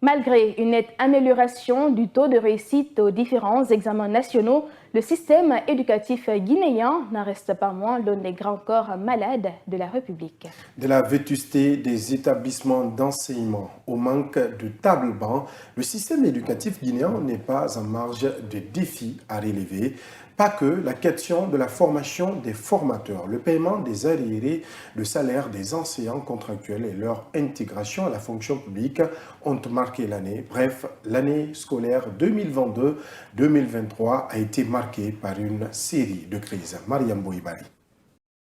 Malgré une nette amélioration du taux de réussite aux différents examens nationaux, le système éducatif guinéen n'en reste pas moins l'un des grands corps malades de la République. De la vétusté des établissements d'enseignement au manque de table-banc, le système éducatif guinéen n'est pas en marge de défis à relever. Pas que la question de la formation des formateurs, le paiement des arriérés, le salaire des enseignants contractuels et leur intégration à la fonction publique ont marqué l'année. Bref, l'année scolaire 2022-2023 a été marquée par une série de crises. Mariam Bouibari.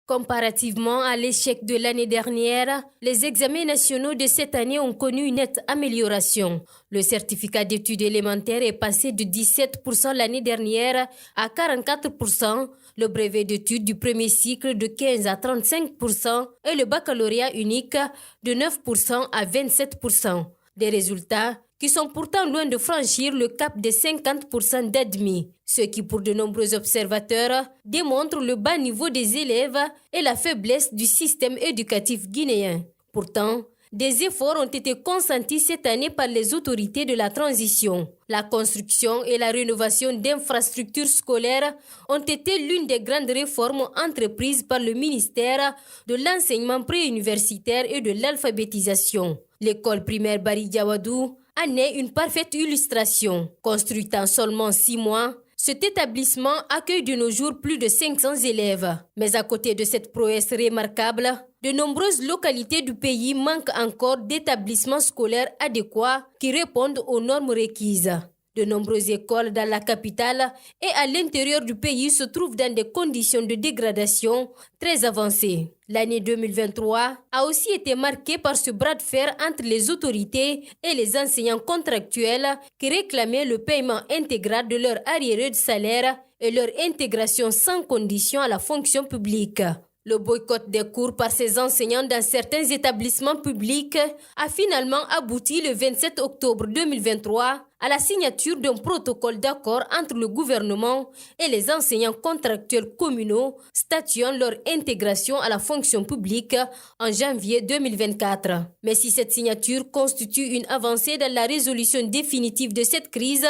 Comparativement à l'échec de l'année dernière, les examens nationaux de cette année ont connu une nette amélioration. Le certificat d'études élémentaires est passé de 17% l'année dernière à 44%, le brevet d'études du premier cycle de 15 à 35% et le baccalauréat unique de 9% à 27%. Des résultats qui sont pourtant loin de franchir le cap des 50% d'admis, ce qui pour de nombreux observateurs démontre le bas niveau des élèves et la faiblesse du système éducatif guinéen. Pourtant, des efforts ont été consentis cette année par les autorités de la transition. La construction et la rénovation d'infrastructures scolaires ont été l'une des grandes réformes entreprises par le ministère de l'enseignement préuniversitaire et de l'alphabétisation. L'école primaire Bari Diawadou en est une parfaite illustration. Construite en seulement 6 mois, cet établissement accueille de nos jours plus de 500 élèves. Mais à côté de cette prouesse remarquable, de nombreuses localités du pays manquent encore d'établissements scolaires adéquats qui répondent aux normes requises. De nombreuses écoles dans la capitale et à l'intérieur du pays se trouvent dans des conditions de dégradation très avancées. L'année 2023 a aussi été marquée par ce bras de fer entre les autorités et les enseignants contractuels qui réclamaient le paiement intégral de leur arriérés de salaire et leur intégration sans condition à la fonction publique. Le boycott des cours par ces enseignants dans certains établissements publics a finalement abouti le 27 octobre 2023 à la signature d'un protocole d'accord entre le gouvernement et les enseignants contractuels communaux statuant leur intégration à la fonction publique en janvier 2024. Mais si cette signature constitue une avancée dans la résolution définitive de cette crise,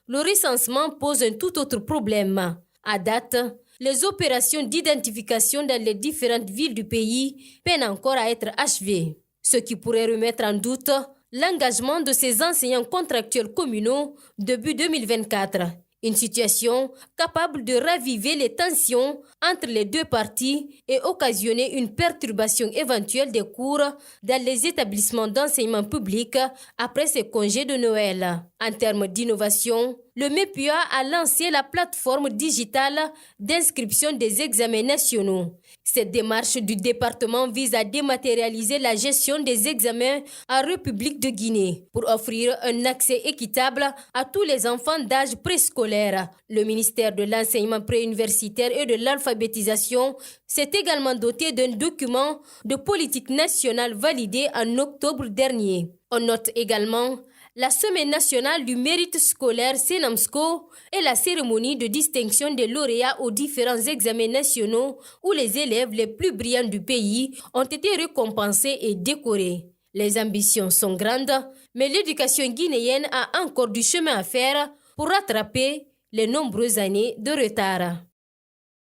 le recensement pose un tout autre problème. À date, les opérations d'identification dans les différentes villes du pays peinent encore à être achevées, ce qui pourrait remettre en doute l'engagement de ces enseignants contractuels communaux début 2024. Une situation capable de raviver les tensions entre les deux parties et occasionner une perturbation éventuelle des cours dans les établissements d'enseignement public après ces congés de Noël. En termes d'innovation, le MEPUA a lancé la plateforme digitale d'inscription des examens nationaux. Cette démarche du département vise à dématérialiser la gestion des examens en République de Guinée pour offrir un accès équitable à tous les enfants d'âge préscolaire. Le ministère de l'enseignement préuniversitaire et de l'alphabétisation s'est également doté d'un document de politique nationale validé en octobre dernier. On note également la Semaine nationale du mérite scolaire Senamsco et la cérémonie de distinction des lauréats aux différents examens nationaux où les élèves les plus brillants du pays ont été récompensés et décorés. Les ambitions sont grandes, mais l'éducation guinéenne a encore du chemin à faire pour rattraper les nombreuses années de retard.